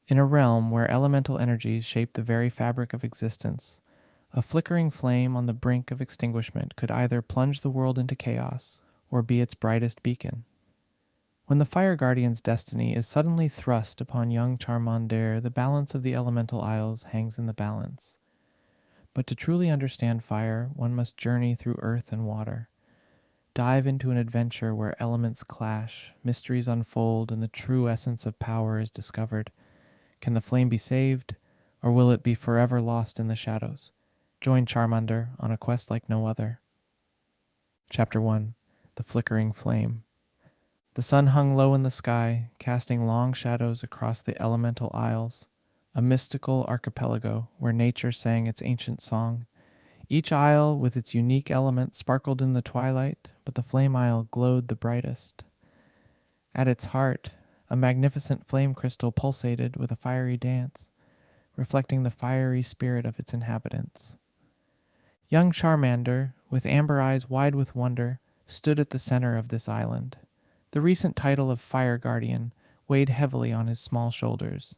In a realm where elemental energies shape the very fabric of existence, a flickering flame on the brink of extinguishment could either plunge the world into chaos or be its brightest beacon. When the Fire Guardian's destiny is suddenly thrust upon young Charmander, the balance of the elemental isles hangs in the balance. But to truly understand fire, one must journey through earth and water. Dive into an adventure where elements clash, mysteries unfold, and the true essence of power is discovered. Can the flame be saved, or will it be forever lost in the shadows? Join Charmander on a quest like no other. Chapter 1. The Flickering Flame. The sun hung low in the sky, casting long shadows across the elemental isles, a mystical archipelago where nature sang its ancient song. Each isle with its unique element sparkled in the twilight, but the Flame Isle glowed the brightest. At its heart, a magnificent flame crystal pulsated with a fiery dance, reflecting the fiery spirit of its inhabitants. Young Charmander, with amber eyes wide with wonder, stood at the center of this island. The recent title of Fire Guardian weighed heavily on his small shoulders.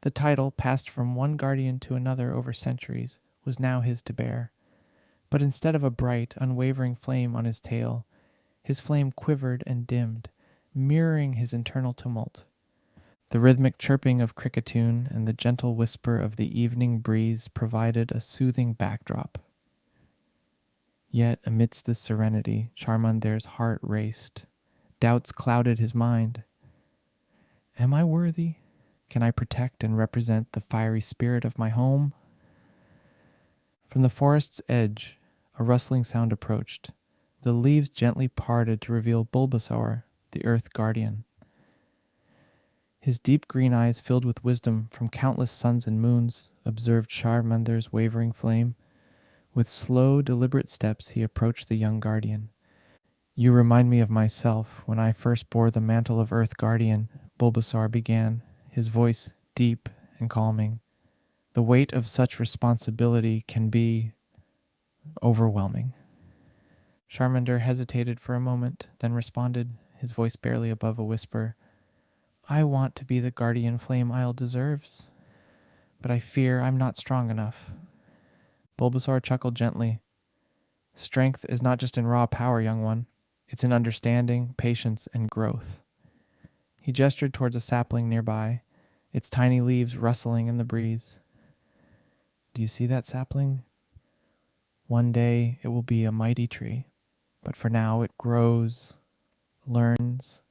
The title, passed from one guardian to another over centuries, was now his to bear. But instead of a bright, unwavering flame on his tail, his flame quivered and dimmed, mirroring his internal tumult. The rhythmic chirping of cricketune and the gentle whisper of the evening breeze provided a soothing backdrop. Yet, amidst this serenity, Charmander's heart raced. Doubts clouded his mind. Am I worthy? Can I protect and represent the fiery spirit of my home? From the forest's edge, a rustling sound approached. The leaves gently parted to reveal Bulbasaur, the Earth Guardian. His deep green eyes, filled with wisdom from countless suns and moons, observed Charmander's wavering flame. With slow, deliberate steps, he approached the young guardian. You remind me of myself when I first bore the mantle of Earth Guardian, Bulbasaur began, his voice deep and calming. The weight of such responsibility can be overwhelming. Charmander hesitated for a moment, then responded, his voice barely above a whisper. I want to be the guardian Flame Isle deserves, but I fear I'm not strong enough. Bulbasaur chuckled gently. Strength is not just in raw power, young one. It's in understanding, patience, and growth. He gestured towards a sapling nearby, its tiny leaves rustling in the breeze. Do you see that sapling? One day it will be a mighty tree, but for now it grows, learns,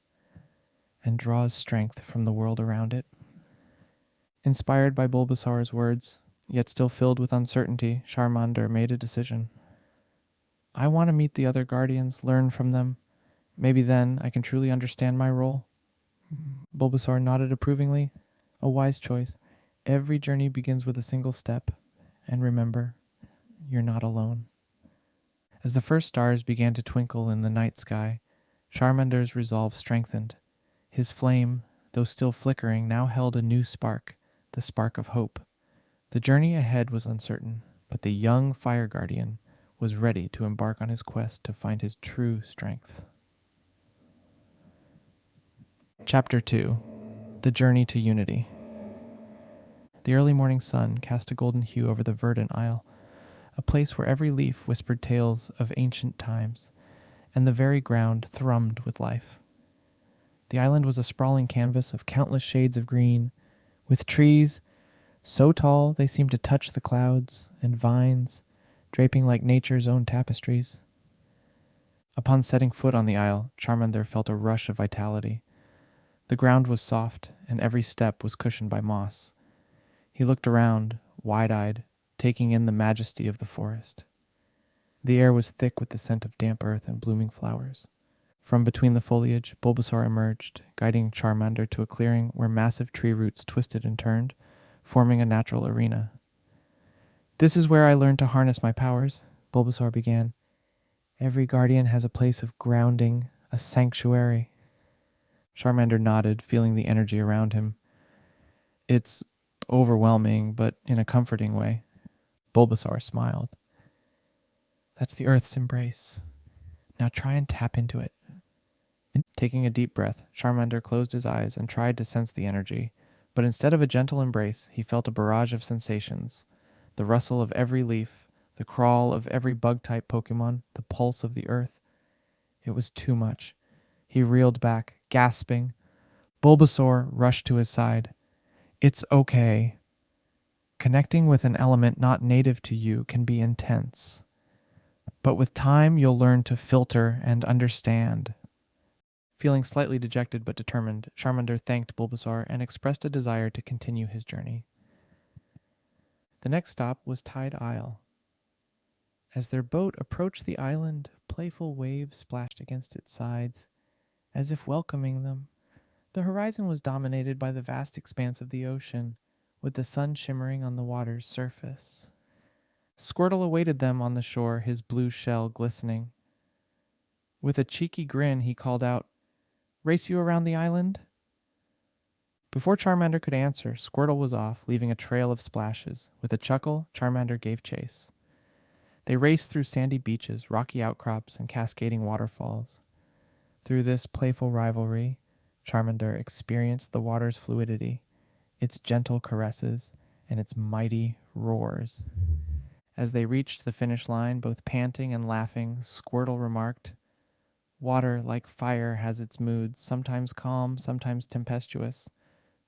and draws strength from the world around it. Inspired by Bulbasaur's words, yet still filled with uncertainty, Charmander made a decision. I want to meet the other guardians, learn from them. Maybe then I can truly understand my role. Bulbasaur nodded approvingly. A wise choice. Every journey begins with a single step. And remember, you're not alone. As the first stars began to twinkle in the night sky, Charmander's resolve strengthened. His flame, though still flickering, now held a new spark, the spark of hope. The journey ahead was uncertain, but the young Fire Guardian was ready to embark on his quest to find his true strength. Chapter 2. The Journey to Unity. The early morning sun cast a golden hue over the verdant isle, a place where every leaf whispered tales of ancient times, and the very ground thrummed with life. The island was a sprawling canvas of countless shades of green, with trees so tall they seemed to touch the clouds, and vines draping like nature's own tapestries. Upon setting foot on the isle, Charmander felt a rush of vitality. The ground was soft, and every step was cushioned by moss. He looked around, wide-eyed, taking in the majesty of the forest. The air was thick with the scent of damp earth and blooming flowers. From between the foliage, Bulbasaur emerged, guiding Charmander to a clearing where massive tree roots twisted and turned, forming a natural arena. This is where I learned to harness my powers, Bulbasaur began. Every guardian has a place of grounding, a sanctuary. Charmander nodded, feeling the energy around him. It's overwhelming, but in a comforting way. Bulbasaur smiled. That's the Earth's embrace. Now try and tap into it. Taking a deep breath, Charmander closed his eyes and tried to sense the energy, But instead of a gentle embrace, he felt a barrage of sensations. The rustle of every leaf, the crawl of every bug-type Pokemon, the pulse of the earth. It was too much. He reeled back, gasping. Bulbasaur rushed to his side. It's okay. Connecting with an element not native to you can be intense. But with time, you'll learn to filter and understand. Feeling slightly dejected but determined, Charmander thanked Bulbasaur and expressed a desire to continue his journey. The next stop was Tide Isle. As their boat approached the island, playful waves splashed against its sides, as if welcoming them. The horizon was dominated by the vast expanse of the ocean, with the sun shimmering on the water's surface. Squirtle awaited them on the shore, his blue shell glistening. With a cheeky grin, he called out, "Race you around the island?" Before Charmander could answer, Squirtle was off, leaving a trail of splashes. With a chuckle, Charmander gave chase. They raced through sandy beaches, rocky outcrops, and cascading waterfalls. Through this playful rivalry, Charmander experienced the water's fluidity, its gentle caresses, and its mighty roars. As they reached the finish line, both panting and laughing, Squirtle remarked, "Water, like fire, has its moods, sometimes calm, sometimes tempestuous,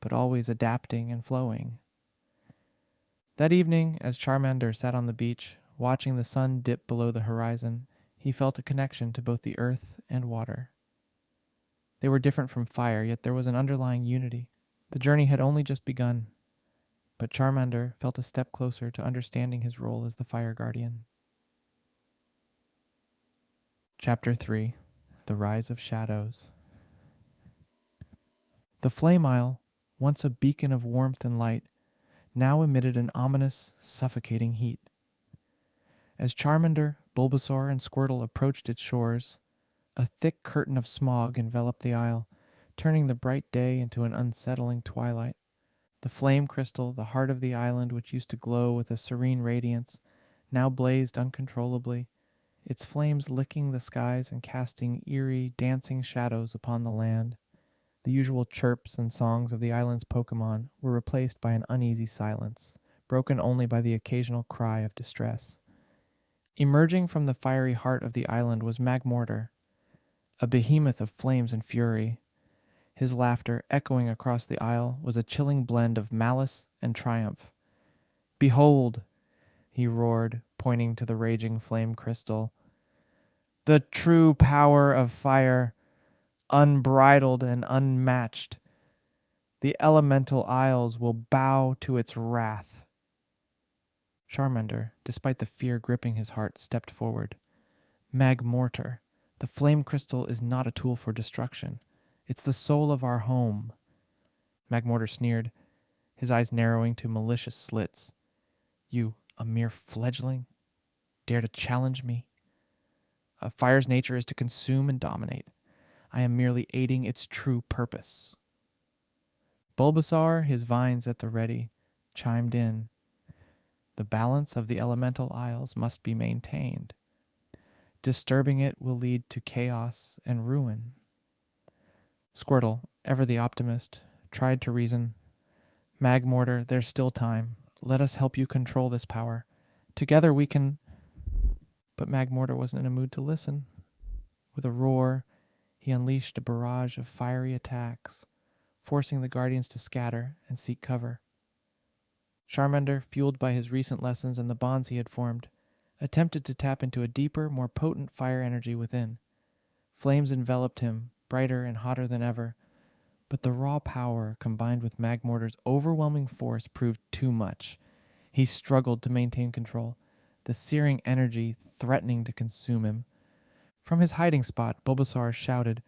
but always adapting and flowing." That evening, as Charmander sat on the beach, watching the sun dip below the horizon, he felt a connection to both the earth and water. They were different from fire, yet there was an underlying unity. The journey had only just begun, but Charmander felt a step closer to understanding his role as the Fire Guardian. Chapter 3: The Rise of Shadows. The Flame Isle, once a beacon of warmth and light, now emitted an ominous, suffocating heat. As Charmander, Bulbasaur, and Squirtle approached its shores, a thick curtain of smog enveloped the isle, turning the bright day into an unsettling twilight. The flame crystal, the heart of the island, which used to glow with a serene radiance, now blazed uncontrollably, its flames licking the skies and casting eerie, dancing shadows upon the land. The usual chirps and songs of the island's Pokemon were replaced by an uneasy silence, broken only by the occasional cry of distress. Emerging from the fiery heart of the island was Magmortar, a behemoth of flames and fury. His laughter, echoing across the isle, was a chilling blend of malice and triumph. "Behold," he roared, pointing to the raging flame crystal, "the true power of fire, unbridled and unmatched. The elemental isles will bow to its wrath." Charmander, despite the fear gripping his heart, stepped forward. "Magmortar, the flame crystal is not a tool for destruction. It's the soul of our home." Magmortar sneered, his eyes narrowing to malicious slits. "You, a mere fledgling, dare to challenge me? A fire's nature is to consume and dominate. I am merely aiding its true purpose." Bulbasaur, his vines at the ready, chimed in. "The balance of the elemental isles must be maintained. Disturbing it will lead to chaos and ruin." Squirtle, ever the optimist, tried to reason. "Magmortar, there's still time. Let us help you control this power. Together we can—" But Magmortar wasn't in a mood to listen. With a roar, he unleashed a barrage of fiery attacks, forcing the Guardians to scatter and seek cover. Charmander, fueled by his recent lessons and the bonds he had formed, attempted to tap into a deeper, more potent fire energy within. Flames enveloped him, brighter and hotter than ever, but the raw power combined with Magmortar's overwhelming force proved too much. He struggled to maintain control, the searing energy threatening to consume him. From his hiding spot, Bulbasaur shouted,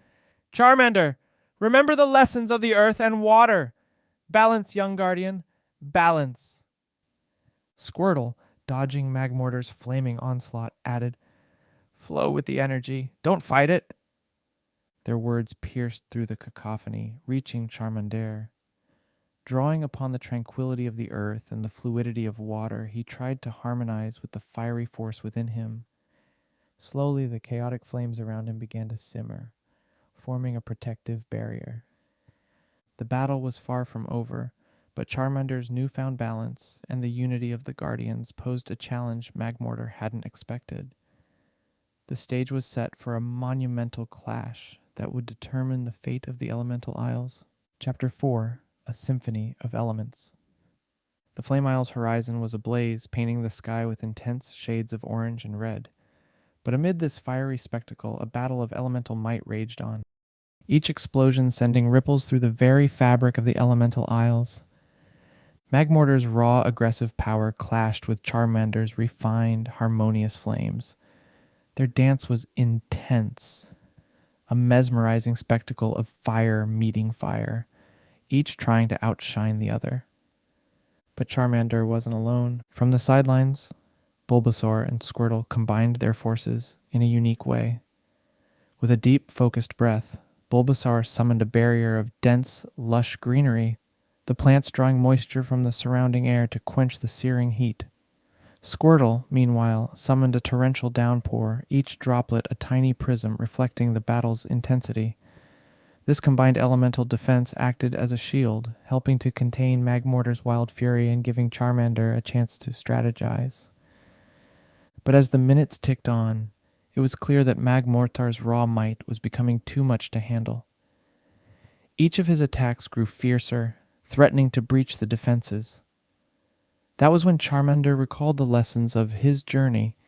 "Charmander, remember the lessons of the earth and water! Balance, young guardian, balance!" Squirtle, dodging Magmortar's flaming onslaught, added, "Flow with the energy. Don't fight it." Their words pierced through the cacophony, reaching Charmander. Drawing upon the tranquility of the earth and the fluidity of water, he tried to harmonize with the fiery force within him. Slowly, the chaotic flames around him began to simmer, forming a protective barrier. The battle was far from over, But Charmander's newfound balance and the unity of the Guardians posed a challenge Magmortar hadn't expected. The stage was set for a monumental clash that would determine the fate of the Elemental Isles. Chapter 4, A Symphony of Elements. The Flame Isle's horizon was ablaze, painting the sky with intense shades of orange and red. But amid this fiery spectacle, a battle of elemental might raged on, each explosion sending ripples through the very fabric of the Elemental Isles. Magmortar's raw, aggressive power clashed with Charmander's refined, harmonious flames. Their dance was intense, a mesmerizing spectacle of fire meeting fire, each trying to outshine the other. But Charmander wasn't alone. From the sidelines, Bulbasaur and Squirtle combined their forces in a unique way. With a deep, focused breath, Bulbasaur summoned a barrier of dense, lush greenery, the plants drawing moisture from the surrounding air to quench the searing heat. Squirtle, meanwhile, summoned a torrential downpour, each droplet a tiny prism reflecting the battle's intensity. This combined elemental defense acted as a shield, helping to contain Magmortar's wild fury and giving Charmander a chance to strategize. But as the minutes ticked on, it was clear that Magmortar's raw might was becoming too much to handle. Each of his attacks grew fiercer, threatening to breach the defenses. That was when Charmander recalled the lessons of his journey,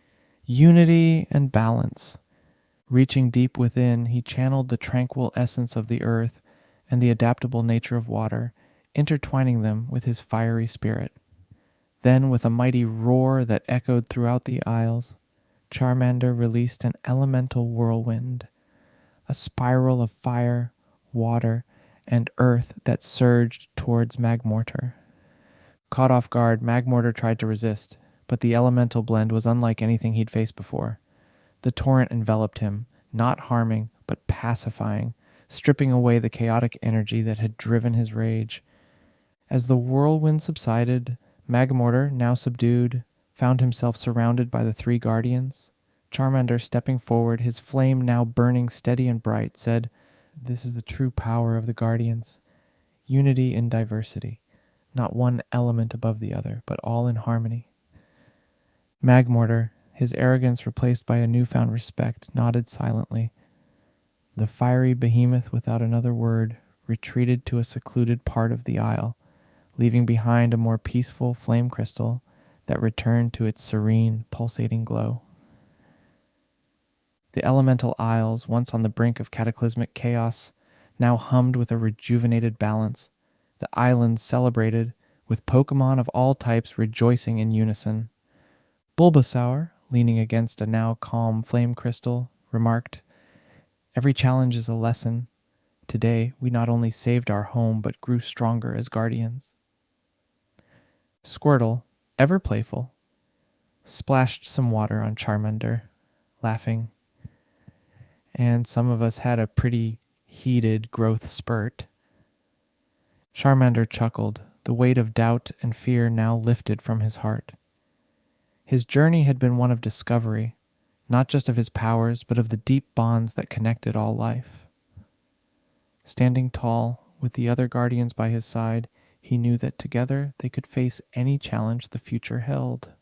unity and balance. Reaching deep within, he channeled the tranquil essence of the earth and the adaptable nature of water, intertwining them with his fiery spirit. Then, with a mighty roar that echoed throughout the Isles, Charmander released an elemental whirlwind, a spiral of fire, water, and earth that surged towards Magmortar. Caught off guard, Magmortar tried to resist, but the elemental blend was unlike anything he'd faced before. The torrent enveloped him, not harming, but pacifying, stripping away the chaotic energy that had driven his rage. As the whirlwind subsided, Magmortar, now subdued, found himself surrounded by the three guardians. Charmander, stepping forward, his flame now burning steady and bright, said, "This is the true power of the guardians. Unity in diversity. Not one element above the other, but all in harmony." Magmortar, his arrogance replaced by a newfound respect, nodded silently. The fiery behemoth, without another word, retreated to a secluded part of the isle, leaving behind a more peaceful flame crystal that returned to its serene, pulsating glow. The Elemental Isles, once on the brink of cataclysmic chaos, now hummed with a rejuvenated balance. The islands celebrated, with Pokemon of all types rejoicing in unison. Bulbasaur, leaning against a now calm flame crystal, remarked, "Every challenge is a lesson. Today, we not only saved our home, but grew stronger as guardians." Squirtle, ever playful, splashed some water on Charmander, laughing. And some of us had a pretty heated growth spurt. Charmander chuckled, the weight of doubt and fear now lifted from his heart. His journey had been one of discovery, not just of his powers, but of the deep bonds that connected all life. Standing tall, with the other guardians by his side, he knew that together they could face any challenge the future held.